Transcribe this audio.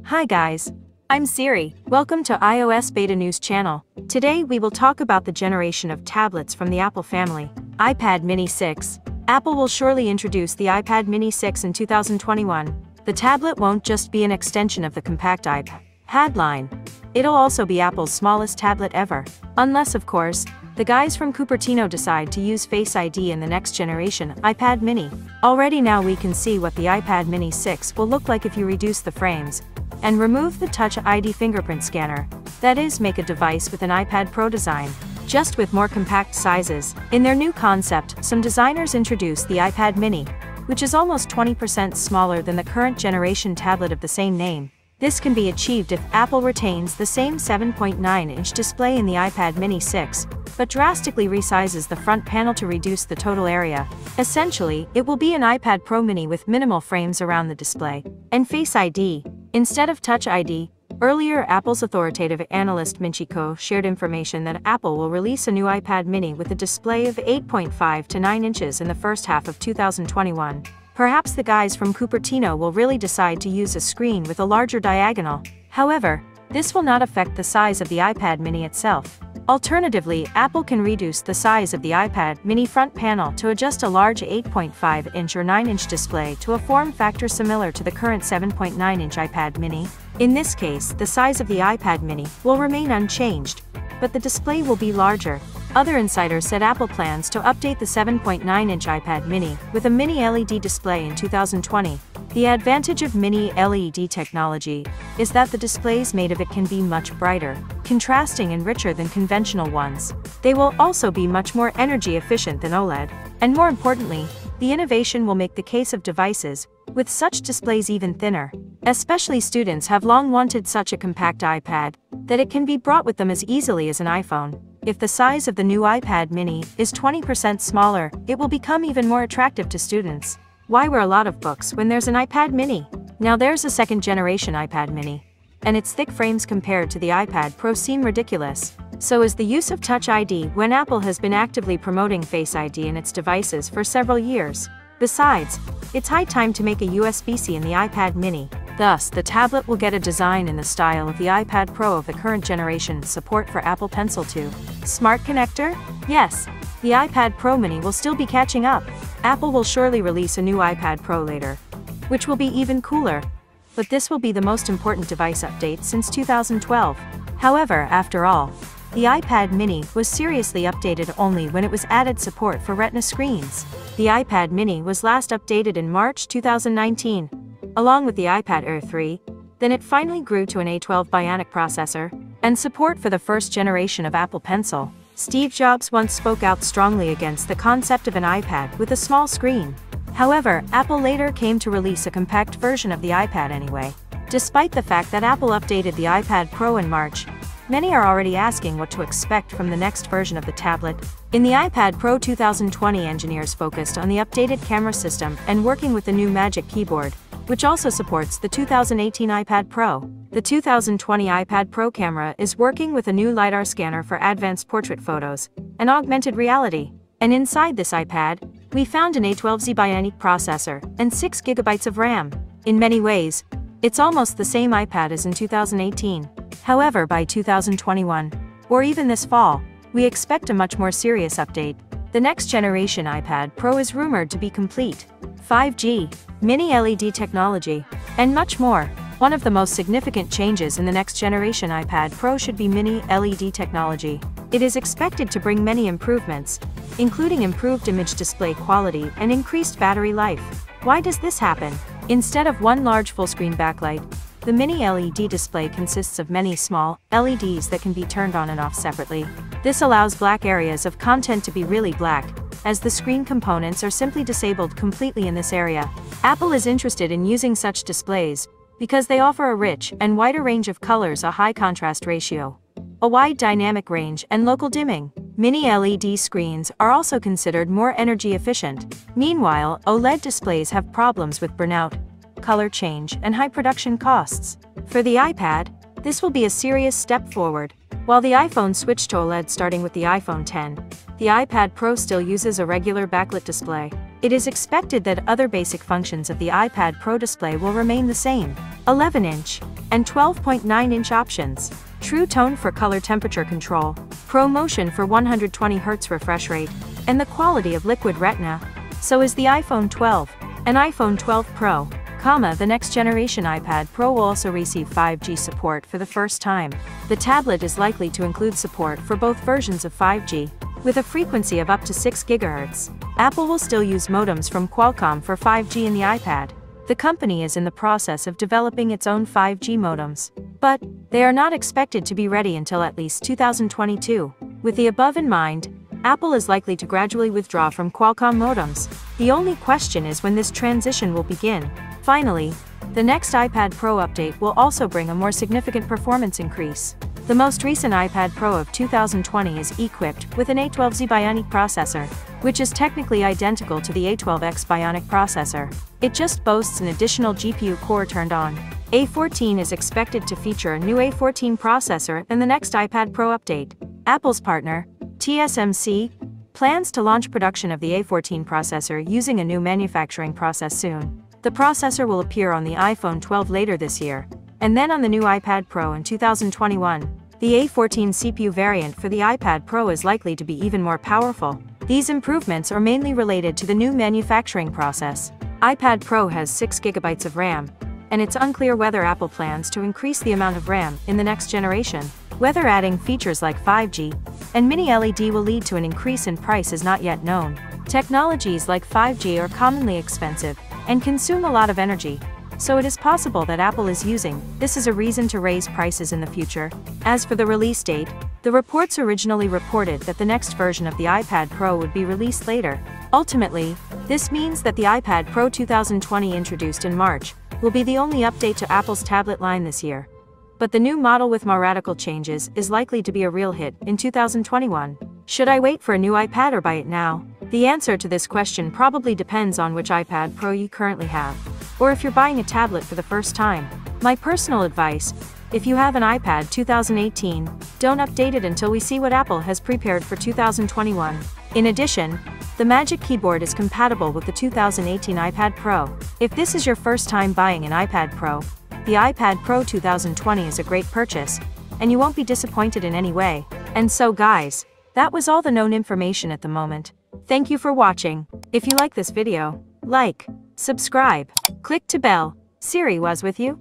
Hi guys. I'm Siri. Welcome to iOS Beta News channel. Today we will talk about the generation of tablets from the Apple family. iPad Mini 6. Apple will surely introduce the iPad Mini 6 in 2021. The tablet won't just be an extension of the compact iPad line. It'll also be Apple's smallest tablet ever. Unless, of course, the guys from Cupertino decide to use Face ID in the next generation iPad Mini. Already now we can see what the iPad Mini 6 will look like if you reduce the frames and remove the Touch ID fingerprint scanner. That is, make a device with an iPad Pro design, just with more compact sizes. In their new concept, some designers introduced the iPad Mini, which is almost 20% smaller than the current generation tablet of the same name. This can be achieved if Apple retains the same 7.9-inch display in the iPad Mini 6, but drastically resizes the front panel to reduce the total area. Essentially, it will be an iPad Pro Mini with minimal frames around the display and Face ID, instead of Touch ID. Earlier, Apple's authoritative analyst Minchiko shared information that Apple will release a new iPad Mini with a display of 8.5 to 9 inches in the first half of 2021. Perhaps the guys from Cupertino will really decide to use a screen with a larger diagonal. However, this will not affect the size of the iPad Mini itself. Alternatively, Apple can reduce the size of the iPad Mini front panel to adjust a large 8.5-inch or 9-inch display to a form factor similar to the current 7.9-inch iPad Mini. In this case, the size of the iPad Mini will remain unchanged, but the display will be larger. Other insiders said Apple plans to update the 7.9-inch iPad Mini with a Mini LED display in 2020. The advantage of Mini LED technology is that the displays made of it can be much brighter, contrasting and richer than conventional ones. They will also be much more energy efficient than OLED. And more importantly, the innovation will make the case of devices with such displays even thinner. Especially students have long wanted such a compact iPad that it can be brought with them as easily as an iPhone. If the size of the new iPad Mini is 20% smaller, it will become even more attractive to students. Why wear a lot of books when there's an iPad Mini? Now there's a second-generation iPad Mini, and its thick frames compared to the iPad Pro seem ridiculous. So is the use of Touch ID when Apple has been actively promoting Face ID in its devices for several years. Besides, it's high time to make a USB-C in the iPad Mini. Thus, the tablet will get a design in the style of the iPad Pro of the current generation. Support for Apple Pencil 2. Smart connector? Yes, the iPad Pro Mini will still be catching up. Apple will surely release a new iPad Pro later, which will be even cooler. But this will be the most important device update since 2012. However, after all, the iPad Mini was seriously updated only when it was added support for Retina screens. The iPad Mini was last updated in March 2019, along with the iPad Air 3, then it finally grew to an A12 Bionic processor, and support for the first generation of Apple Pencil. Steve Jobs once spoke out strongly against the concept of an iPad with a small screen. However, Apple later came to release a compact version of the iPad anyway. Despite the fact that Apple updated the iPad Pro in March, many are already asking what to expect from the next version of the tablet. In the iPad Pro 2020, engineers focused on the updated camera system and working with the new Magic Keyboard, which also supports the 2018 iPad Pro. The 2020 iPad Pro camera is working with a new LiDAR scanner for advanced portrait photos and augmented reality. And inside this iPad, we found an A12Z Bionic processor and 6 GB of RAM. In many ways, it's almost the same iPad as in 2018. However, by 2021, or even this fall, we expect a much more serious update. The next generation iPad Pro is rumored to be complete, 5G, Mini LED technology, and much more. One of the most significant changes in the next generation iPad Pro should be Mini LED technology. It is expected to bring many improvements, including improved image display quality and increased battery life. Why does this happen? Instead of one large full-screen backlight, the Mini LED display consists of many small LEDs that can be turned on and off separately. This allows black areas of content to be really black, as the screen components are simply disabled completely in this area. Apple is interested in using such displays because they offer a rich and wider range of colors, a high contrast ratio, a wide dynamic range, and local dimming. Mini LED screens are also considered more energy efficient. Meanwhile, OLED displays have problems with burnout, color change, and high production costs. For the iPad, this will be a serious step forward. While the iPhone switched to OLED starting with the iPhone X, the iPad Pro still uses a regular backlit display. It is expected that other basic functions of the iPad Pro display will remain the same. 11-inch, and 12.9-inch options. True Tone for color temperature control, Pro Motion for 120 Hz refresh rate, and the quality of liquid retina. So is the iPhone 12. An iPhone 12 Pro, the next generation iPad Pro will also receive 5G support for the first time. The tablet is likely to include support for both versions of 5G, with a frequency of up to 6 GHz. Apple will still use modems from Qualcomm for 5G in the iPad. The company is in the process of developing its own 5G modems, but they are not expected to be ready until at least 2022. With the above in mind, Apple is likely to gradually withdraw from Qualcomm modems. The only question is when this transition will begin. Finally, the next iPad Pro update will also bring a more significant performance increase. The most recent iPad Pro of 2020 is equipped with an A12Z Bionic processor, which is technically identical to the A12X Bionic processor. It just boasts an additional GPU core turned on. A14 is expected to feature a new A14 processor in the next iPad Pro update. Apple's partner, TSMC, plans to launch production of the A14 processor using a new manufacturing process soon. The processor will appear on the iPhone 12 later this year, and then on the new iPad Pro in 2021. The A14 CPU variant for the iPad Pro is likely to be even more powerful. These improvements are mainly related to the new manufacturing process. iPad Pro has 6 GB of RAM, and it's unclear whether Apple plans to increase the amount of RAM in the next generation. Whether adding features like 5G and Mini LED will lead to an increase in price is not yet known. Technologies like 5G are commonly expensive and consume a lot of energy, so it is possible that Apple is using this as a reason to raise prices in the future. As for the release date, the reports originally reported that the next version of the iPad Pro would be released later. Ultimately, this means that the iPad Pro 2020 introduced in March will be the only update to Apple's tablet line this year. But the new model with more radical changes is likely to be a real hit in 2021. Should I wait for a new iPad or buy it now? The answer to this question probably depends on which iPad Pro you currently have, or if you're buying a tablet for the first time. My personal advice: if you have an iPad 2018, don't update it until we see what Apple has prepared for 2021. In addition, the Magic Keyboard is compatible with the 2018 iPad Pro. If this is your first time buying an iPad Pro, the iPad Pro 2020 is a great purchase, and you won't be disappointed in any way. And so guys, that was all the known information at the moment. Thank you for watching. If you like this video, like, subscribe, click to bell. Siri was with you.